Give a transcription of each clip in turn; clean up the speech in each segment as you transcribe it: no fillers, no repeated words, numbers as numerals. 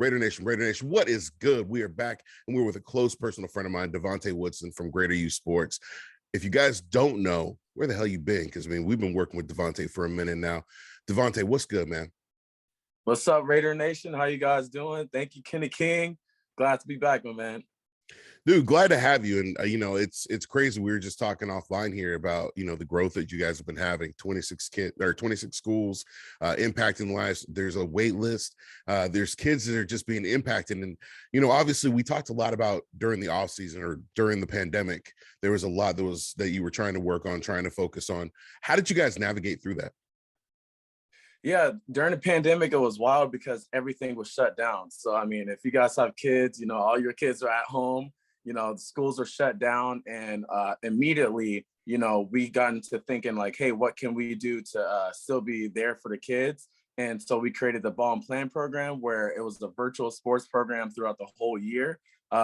Raider Nation, what is good? We are back, and we're with a close personal friend of mine, Devonte Woodson from Greater U Sports. If you guys don't know, where the hell you been? Because, I mean, we've been working with Devonte for a minute now. Devonte, what's good, man? What's up, Raider Nation? How you guys doing? Thank you, Kenny King. Glad to be back, my man. Dude, glad to have you. And it's crazy. We were just talking offline here about the growth that you guys have been having. 26 schools impacting lives. There's a wait list. There's kids that are just being impacted. And obviously we talked a lot about during the off season or during the pandemic. There was a lot that you were trying to work on, trying to focus on. How did you guys navigate through that? Yeah, during the pandemic, it was wild because everything was shut down. So, I mean, if you guys have kids, all your kids are at home. The schools are shut down, and immediately, we got into thinking like, hey, what can we do to still be there for the kids? And so we created the Ball and Plan program, where it was a virtual sports program throughout the whole year.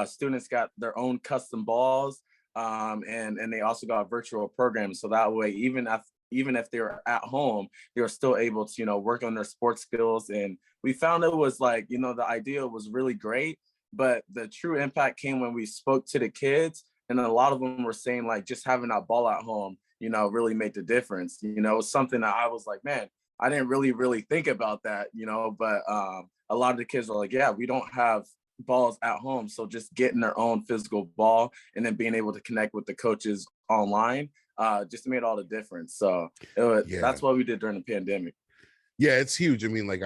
Students got their own custom balls, and they also got virtual programs. So that way, even if they were at home, they were still able to, work on their sports skills. And we found it was like, the idea was really great. But the true impact came when we spoke to the kids, and a lot of them were saying like just having that ball at home, really made the difference. It was something that I was like, man, I didn't really think about that, but a lot of the kids were like, yeah, we don't have balls at home. So just getting their own physical ball and then being able to connect with the coaches online just made all the difference. So that's what we did during the pandemic. Yeah, it's huge. I mean, like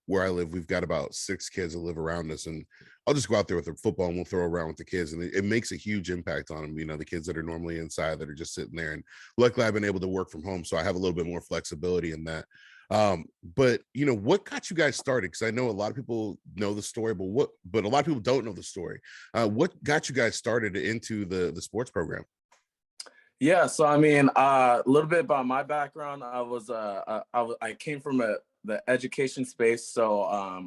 where I live, we've got about 6 kids that live around us, and I'll just go out there with the football and we'll throw around with the kids, and it makes a huge impact on them. The kids that are normally inside that are just sitting there, and luckily I've been able to work from home, so I have a little bit more flexibility in that. But what got you guys started? Because I know a lot of people know the story, but a lot of people don't know the story. What got you guys started into the sports program? Yeah, so I mean, a little bit about my background. I came from the education space. So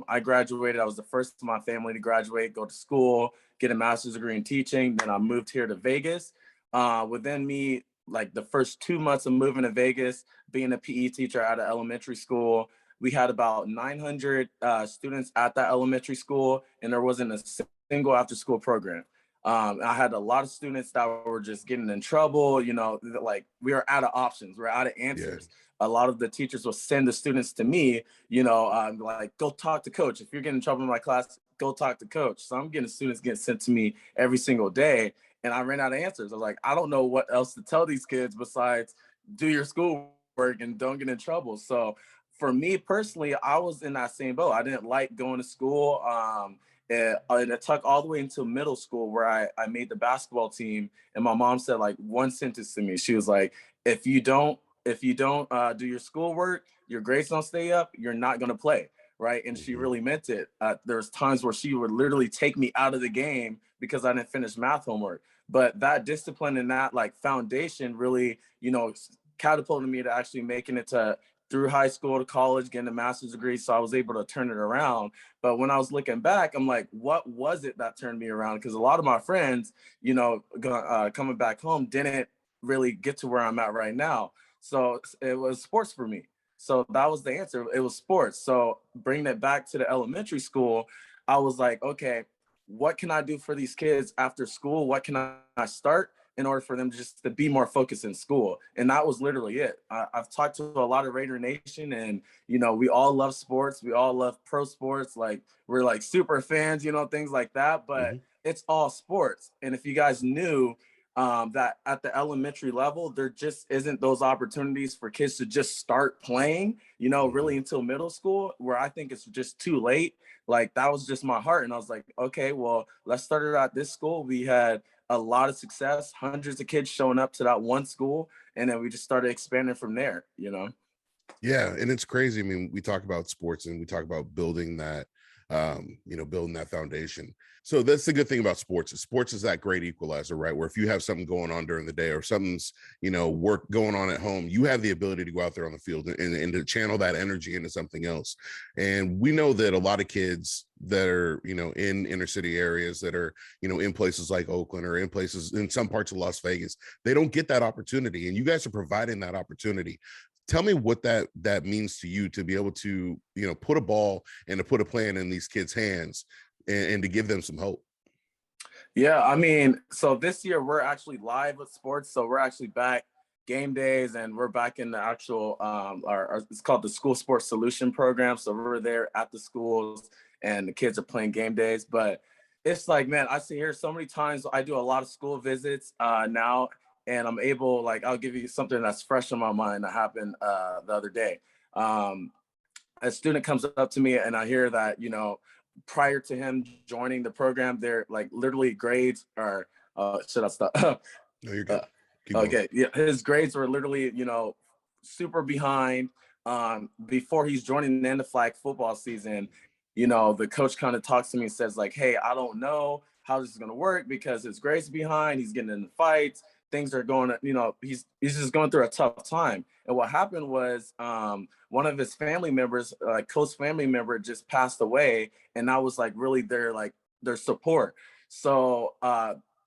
I graduated. I was the first in my family to graduate, go to school, get a master's degree in teaching. Then I moved here to Vegas. Within me, like the first 2 months of moving to Vegas, being a PE teacher at an elementary school, we had about 900 students at that elementary school, and there wasn't a single after-school program. I had a lot of students that were just getting in trouble, like we were out of options, we're out of answers. Yeah. A lot of the teachers will send the students to me, like, go talk to coach. If you're getting in trouble in my class, go talk to coach. So I'm getting students getting sent to me every single day. And I ran out of answers. I was like, I don't know what else to tell these kids besides do your schoolwork and don't get in trouble. So for me personally, I was in that same boat. I didn't like going to school. And it took all the way into middle school, where I made the basketball team, and my mom said like one sentence to me. She was like, if you don't do your schoolwork, your grades don't stay up, you're not going to play. Right. And she really meant it. There's times where she would literally take me out of the game because I didn't finish math homework. But that discipline and that like foundation really, catapulted me to actually making it to through high school to college, getting a master's degree. So I was able to turn it around. But when I was looking back, I'm like, what was it that turned me around? Because a lot of my friends, coming back home didn't really get to where I'm at right now. So it was sports for me. So that was the answer. It was sports. So bringing it back to the elementary school, I was like, okay, what can I do for these kids after school? What can I start in order for them just to be more focused in school? And that was literally it. I've talked to a lot of Raider Nation, and, we all love sports. We all love pro sports. Like, we're like super fans, things like that, but it's all sports. And if you guys knew that at the elementary level, there just isn't those opportunities for kids to just start playing, really until middle school, where I think it's just too late. Like, that was just my heart. And I was like, okay, well, let's start it at this school. We had a lot of success, hundreds of kids showing up to that one school. And then we just started expanding from there, Yeah. And it's crazy. I mean, we talk about sports and we talk about building that, building that foundation. So that's the good thing about sports. Sports is that great equalizer, right? Where if you have something going on during the day or something's, work going on at home, you have the ability to go out there on the field and to channel that energy into something else. And we know that a lot of kids that are, in inner city areas that are, in places like Oakland or in some parts of Las Vegas, they don't get that opportunity. And you guys are providing that opportunity. Tell me what that means to you to be able to, put a ball and to put a plan in these kids' hands and to give them some hope. Yeah, I mean, so this year we're actually live with sports. So we're actually back game days, and we're back in the actual it's called the School Sports Solution Program. So we're there at the schools and the kids are playing game days. But it's like, man, I see here so many times. I do a lot of school visits now, and I'm able, like, I'll give you something that's fresh in my mind that happened the other day. Um, a student comes up to me and I hear that, prior to him joining the program, they're like literally grades are, should I stop? No, you're good. Keep going. Okay. Yeah. His grades were literally, super behind. Before he's joining the flag football season, the coach kind of talks to me and says like, hey, I don't know how this is going to work because his grades behind, he's getting in fights, things are going, he's just going through a tough time. And what happened was, one of his family members, like close family member, just passed away, and that was like really their support. So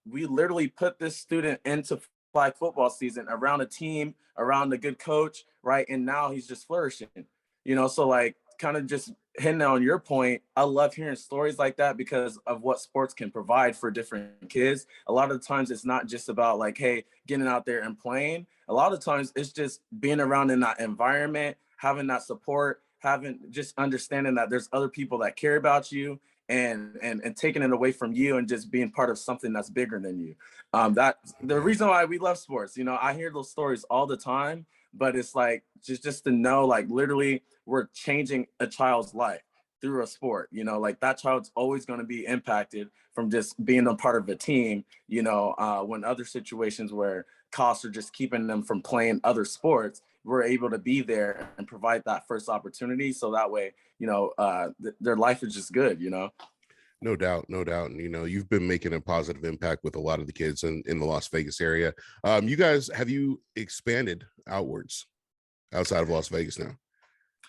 we literally put this student into flag football season around a team, around a good coach, right? And now he's just flourishing. So like kind of just hitting on your point, I love hearing stories like that because of what sports can provide for different kids. A lot of the times it's not just about like, hey, getting out there and playing. A lot of times it's just being around in that environment, having that support, having just understanding that there's other people that care about you, and taking it away from you and just being part of something that's bigger than you. That the reason why we love sports. I hear those stories all the time, but it's like just to know, like, literally we're changing a child's life through a sport. Like that child's always going to be impacted from just being a part of a team. When other situations where costs are just keeping them from playing other sports, we're able to be there and provide that first opportunity. So that way, their life is just good. No doubt, no doubt. And you've been making a positive impact with a lot of the kids in the Las Vegas area. You guys, have you expanded outwards outside of Las Vegas now?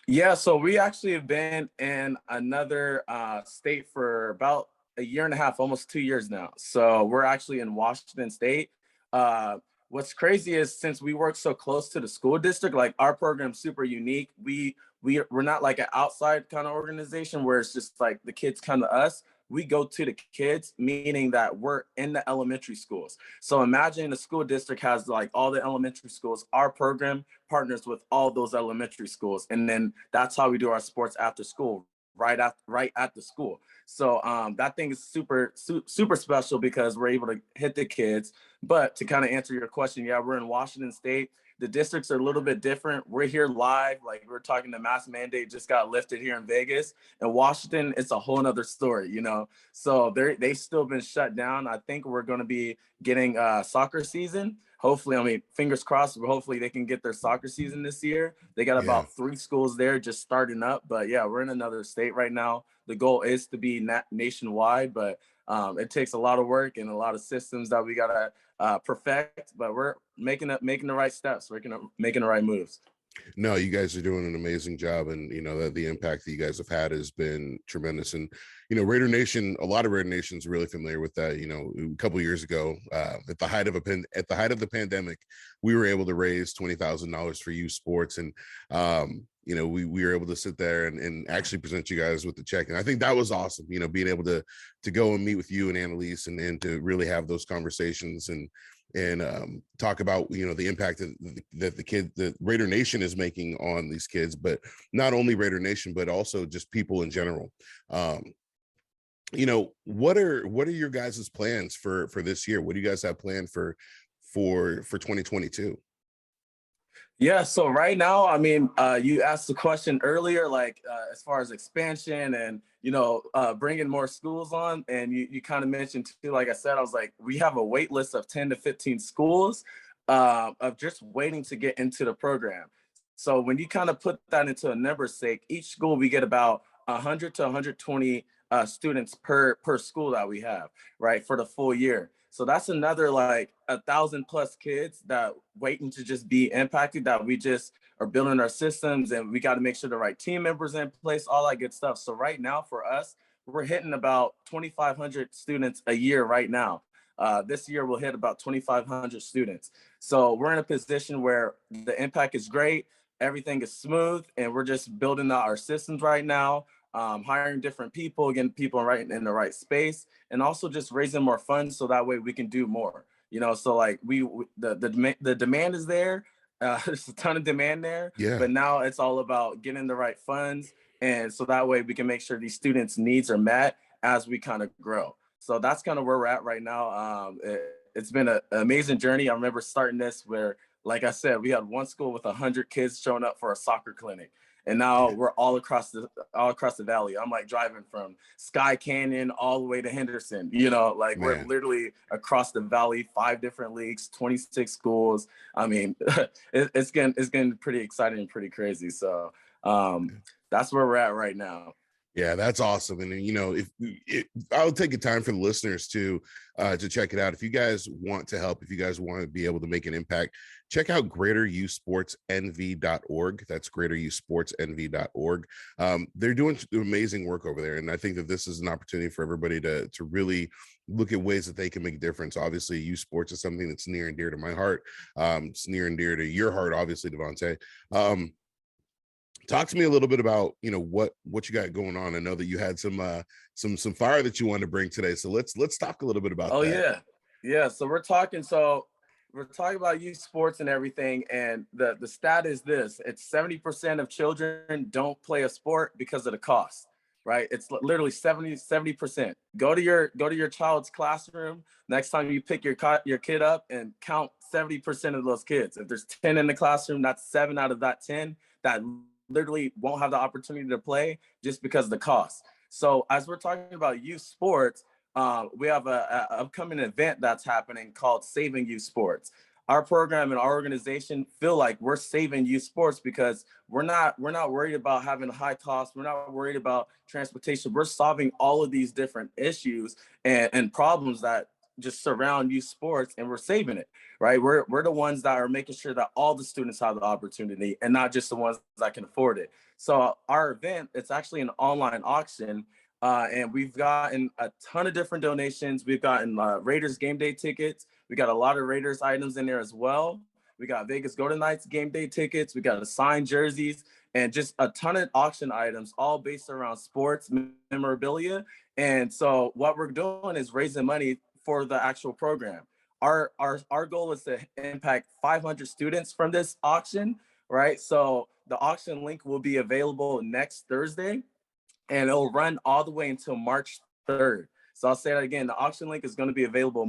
Yeah, so we actually have been in another state for about a year and a half, almost 2 years now. So we're actually in Washington State. Uh, what's crazy is since we work so close to the school district, like our program's super unique. We're not like an outside kind of organization where it's just like the kids come to us. We go to the kids, meaning that we're in the elementary schools. So imagine the school district has like all the elementary schools. Our program partners with all those elementary schools, and then that's how we do our sports after school, right at the school. So that thing is super special because we're able to hit the kids. But to kind of answer your question, yeah, we're in Washington State. The districts are a little bit different. We're here live, like we're talking, the mask mandate just got lifted here in Vegas. And Washington, it's a whole nother story. So they've still been shut down. I think we're going to be getting soccer season. Hopefully, I mean, fingers crossed, but hopefully they can get their soccer season this year. They got Yeah. about 3 schools there just starting up. But yeah, we're in another state right now. The goal is to be nationwide, but it takes a lot of work and a lot of systems that we got to perfect, but we're making the right steps. We're making the right moves. No, you guys are doing an amazing job, and that the impact that you guys have had has been tremendous. And Raider Nation, a lot of Raider Nation's really familiar with that. A couple of years ago, at the height of the pandemic, we were able to raise $20,000 for youth sports, and we were able to sit there and actually present you guys with the check. And I think that was awesome. Being able to go and meet with you and Annalise and to really have those conversations and talk about the impact that the Raider Nation is making on these kids, but not only Raider Nation, but also just people in general. What are your guys' plans for this year? What do you guys have planned for 2022? Yeah, so right now, I mean, you asked the question earlier, like as far as expansion and bringing more schools on, and you kind of mentioned too. Like I said, I was like, we have a wait list of 10 to 15 schools of just waiting to get into the program. So when you kind of put that into a number's sake, each school we get about 100 to 120 students per school that we have, right, for the full year. So that's another like 1,000+ kids that waiting to just be impacted, that we just are building our systems, and we got to make sure the right team members in place, all that good stuff. So right now for us, we're hitting about 2,500 students a year right now. This year we'll hit about 2,500 students. So we're in a position where the impact is great. everything is smooth, and we're just building out our systems right now, hiring different people, getting people right in the right space, and also just raising more funds so that way we can do more. So like the demand is there. There's a ton of demand there, Yeah. but now it's all about getting the right funds, and so that way we can make sure these students' needs are met as we kind of grow. So that's kind of where we're at right now. It's been an amazing journey. I remember starting this where, like I said, we had one school with 100 kids showing up for a soccer clinic, and now we're all across the valley. I'm like driving from Sky Canyon all the way to Henderson. Like we're Man. literally across the valley, 5 different leagues, 26 schools. I mean, it's getting pretty exciting and pretty crazy. So that's where we're at right now. Yeah, that's awesome. And if I'll take a time for the listeners to check it out. If you guys want to help, if you guys want to be able to make an impact, check out greateryousportsnv.org. That's greateryousportsnv.org. They're doing amazing work over there, and I think that this is an opportunity for everybody to really look at ways that they can make a difference. Obviously, youth sports is something that's near and dear to my heart. It's near and dear to your heart, obviously, Devonte. Talk to me a little bit about what you got going on. I know that you had some fire that you wanted to bring today, so let's talk a little bit about Oh that. yeah. So we're talking about youth sports and everything, and the stat is this: it's 70% of children don't play a sport because of the cost. Right? It's literally 70%. Go to your child's classroom next time you pick your kid up and count 70% of those kids. If there's 10 in the classroom, that's 7 out of that 10 that literally won't have the opportunity to play just because of the cost. So as we're talking about youth sports, we have a upcoming event that's happening called Saving Youth Sports. Our program and our organization feel like we're saving youth sports because we're not worried about having a high cost. We're not worried about transportation. We're solving all of these different issues and problems that just surround youth sports, and we're saving it, right? We're the ones that are making sure that all the students have the opportunity and not just the ones that can afford it. So our event, it's actually an online auction, and we've gotten a ton of different donations. We've gotten Raiders game day tickets. We got a lot of Raiders items in there as well. We got Vegas Golden Knights game day tickets. We got assigned jerseys and just a ton of auction items, all based around sports memorabilia. And so what we're doing is raising money for the actual program. Our goal is to impact 500 students from this auction, right? So the auction link will be available next Thursday, and it'll run all the way until March 3rd. So I'll say that again. The auction link is going to be available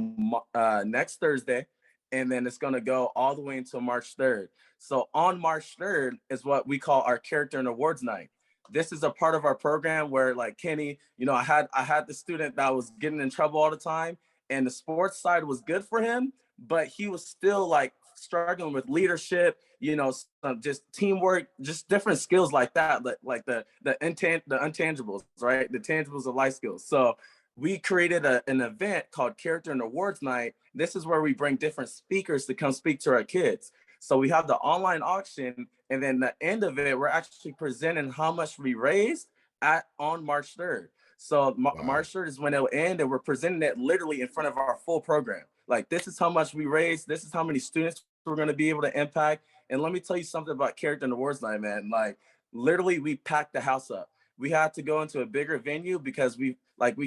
next Thursday, and then it's going to go all the way until March 3rd. So on March 3rd is what we call our character and awards night. This is a part of our program where, like Kenny, I had the student that was getting in trouble all the time, and the sports side was good for him, but he was still like struggling with leadership, some just teamwork, just different skills like that, like the intangibles, right? The tangibles of life skills. So we created an event called Character and Awards Night. This is where we bring different speakers to come speak to our kids. So we have the online auction, and then the end of it, we're actually presenting how much we raised on March 3rd. So Wow. March 3rd is when it'll end, and we're presenting it literally in front of our full program. Like, this is how much we raised. This is how many students we're going to be able to impact. And let me tell you something about Character and Awards Night, man. Like, literally, we packed the house up. We had to go into a bigger venue because we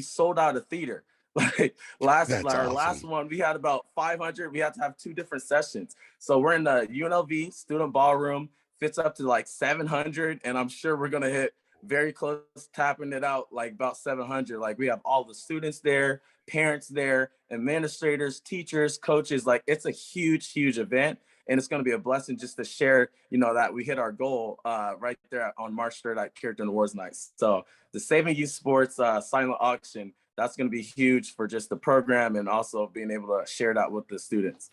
sold out a theater. Like our last one, we had about 500. We had to have 2 different sessions. So we're in the UNLV student ballroom, fits up to like 700, and I'm sure we're gonna hit very close, tapping it out like about 700. Like, we have all the students there, parents there, administrators, teachers, coaches. Like, it's a huge event, and it's going to be a blessing just to share, that we hit our goal right there on March 3rd at Character and Awards Night. So the Saving Youth Sports silent auction, that's going to be huge for just the program and also being able to share that with the students.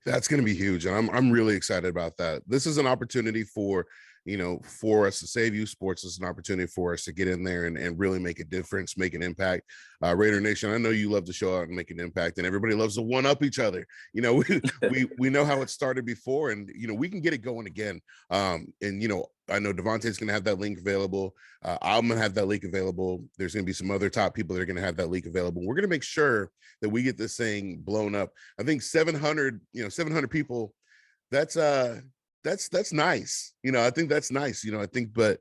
That's going to be huge, and I'm really excited about that. This is an opportunity for us to save youth sports. This is an opportunity for us to get in there and really make a difference, make an impact. Raider Nation, I know you love to show out and make an impact, and everybody loves to one up each other. We know how it started before, and we can get it going again. I know Devonte's going to have that link available. I'm going to have that link available. There's going to be some other top people that are going to have that link available. We're going to make sure that we get this thing blown up. I think 700 people, that's that's nice. I think that's nice. I think, but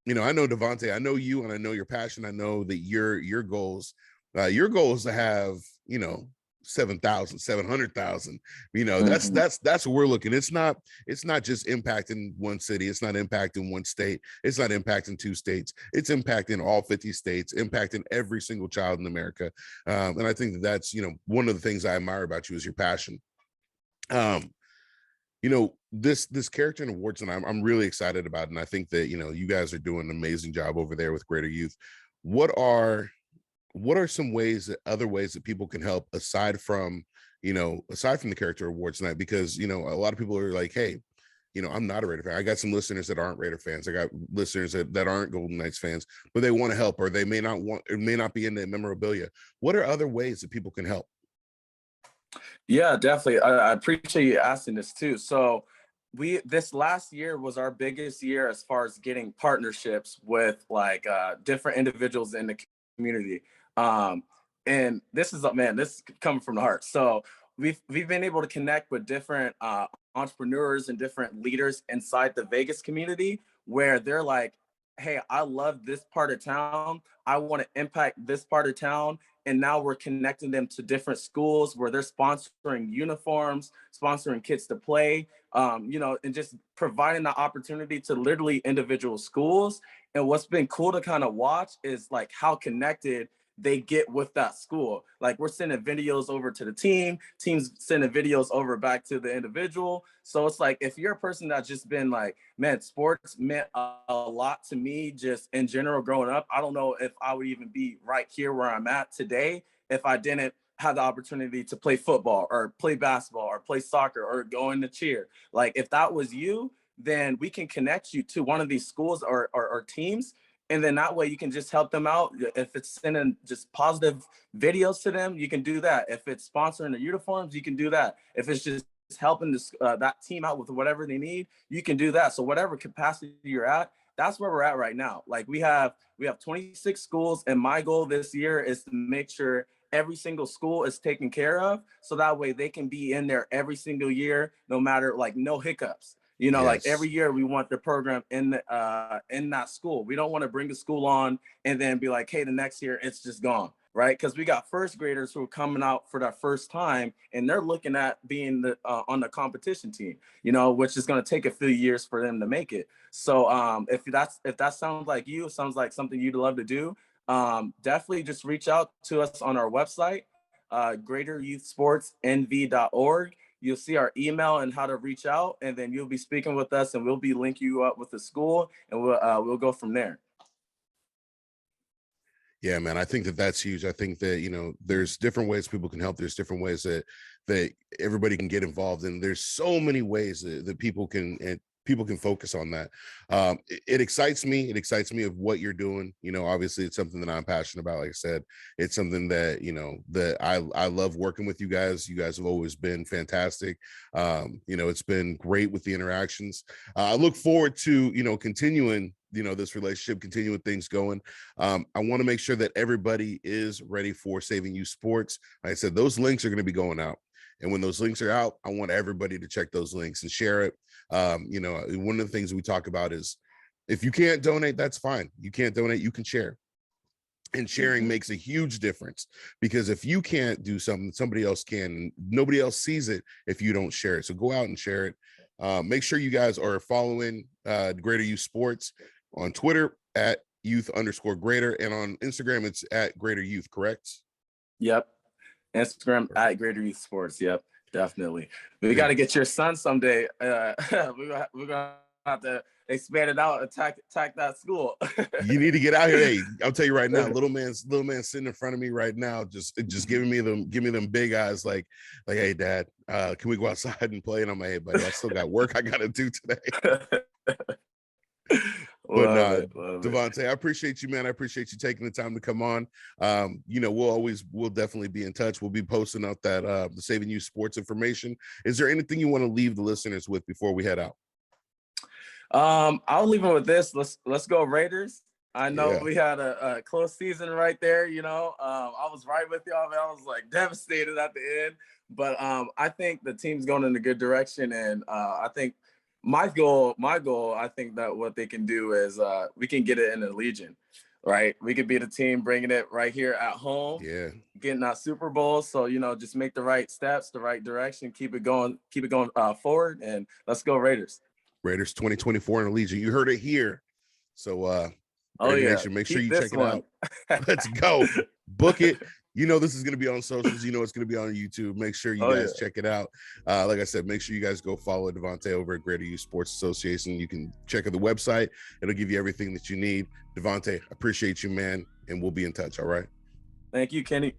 I know Devonte, I know you, and I know your passion. I know that your goal is to have, 7,000, 700,000. Mhm. That's what we're looking. It's not just impacting one city. It's not impacting one state. It's not impacting two states. It's impacting all 50 states, impacting every single child in America. And I think that's, one of the things I admire about you is your passion. Um, this character in awards, and I'm really excited about it. And I think that, you guys are doing an amazing job over there with Greater Youth. What are some other ways that people can help aside from the character awards night? Because a lot of people are like, hey, I'm not a Raider fan. I got some listeners that aren't Raider fans. I got listeners that aren't Golden Knights fans, but they want to help, or they may not be into memorabilia. What are other ways that people can help? Yeah, definitely. I appreciate you asking this too. So this last year was our biggest year as far as getting partnerships with like different individuals in the community. Um, and this is man, this is coming from the heart. So we've been able to connect with different entrepreneurs and different leaders inside the Vegas community where they're like, hey, I love this part of town. I want to impact this part of town, and now we're connecting them to different schools where they're sponsoring uniforms, sponsoring kids to play, and just providing the opportunity to literally individual schools. And what's been cool to kind of watch is like how connected they get with that school. Like we're sending videos over to the teams sending videos over back to the individual. So it's like, if you're a person that's just been like, man, sports meant a lot to me just in general growing up. I don't know if I would even be right here where I'm at today if I didn't have the opportunity to play football or play basketball or play soccer or go into cheer. Like if that was you, then we can connect you to one of these schools or teams, and then that way you can just help them out. If it's sending just positive videos to them, you can do that. If it's sponsoring the uniforms, you can do that. If it's just helping this that team out with whatever they need, you can do that. So whatever capacity you're at, that's where we're at right now. Like we have 26 schools, and my goal this year is to make sure every single school is taken care of, so that way they can be in there every single year, no matter, like, no hiccups. Like Yes. every year we want the program in that school. We don't want to bring a school on and then be like, hey, the next year it's just gone, right? Because we got first graders who are coming out for that first time, and they're looking at being on the competition team, which is going to take a few years for them to make it. So if that sounds like you, sounds like something you'd love to do, definitely just reach out to us on our website, greateryouthsportsnv.org. You'll see our email and how to reach out, and then you'll be speaking with us, and we'll be linking you up with the school, and we'll go from there. Yeah, man, I think that that's huge. I think that, there's different ways people can help. There's different ways that everybody can get involved in. There's so many ways that people can focus on that. It excites me. It excites me of what you're doing. Obviously it's something that I'm passionate about. Like I said, it's something that, that I love working with you guys. You guys have always been fantastic. It's been great with the interactions. I look forward to, continuing this relationship, continuing things going. I want to make sure that everybody is ready for Saving You Sports. Like I said, those links are going to be going out. And when those links are out, I want everybody to check those links and share it. One of the things we talk about is, if you can't donate, that's fine. You can't donate, you can share. And sharing makes a huge difference, because if you can't do something, somebody else can. Nobody else sees it if you don't share it. So go out and share it. Make sure you guys are following Greater Youth Sports on Twitter at youth_greater, and on Instagram it's at Greater Youth, correct? Yep. Instagram at Greater Youth Sports. Yep, definitely. We got Big. to get your son someday. We're gonna have to expand it out, attack that school. You need to get out here. Hey, I'll tell you right now, little man's sitting in front of me right now, just giving me them big eyes, like, hey, Dad, can we go outside and play? And I'm like, hey, buddy, I still got work I gotta do today. But Love it. Love it. Devonte, I appreciate you, man. I appreciate you taking the time to come on. We'll definitely be in touch. We'll be posting out that the Saving You Sports information. Is there anything you want to leave the listeners with before we head out? I'll leave them with this. Let's go Raiders. I know Yeah. we had a close season right there. I was right with y'all, man. I was like devastated at the end, but I think the team's going in a good direction, and I think my goal, I think that what they can do is we can get it in the Legion, right? We could be the team bringing it right here at home, Yeah. getting that Super Bowl. So, just make the right steps, the right direction, keep it going forward, and let's go Raiders. Raiders 2024 in the Legion. You heard it here. So Oh Raider yeah, Nation, make sure keep you this check it one. out. Let's go. Book it. This is going to be on socials. It's going to be on YouTube. Make sure you guys check it out. Like I said, make sure you guys go follow Devonte over at Greater Youth Sports Association. You can check out the website. It'll give you everything that you need. Devonte, appreciate you, man. And we'll be in touch. All right. Thank you, Kenny.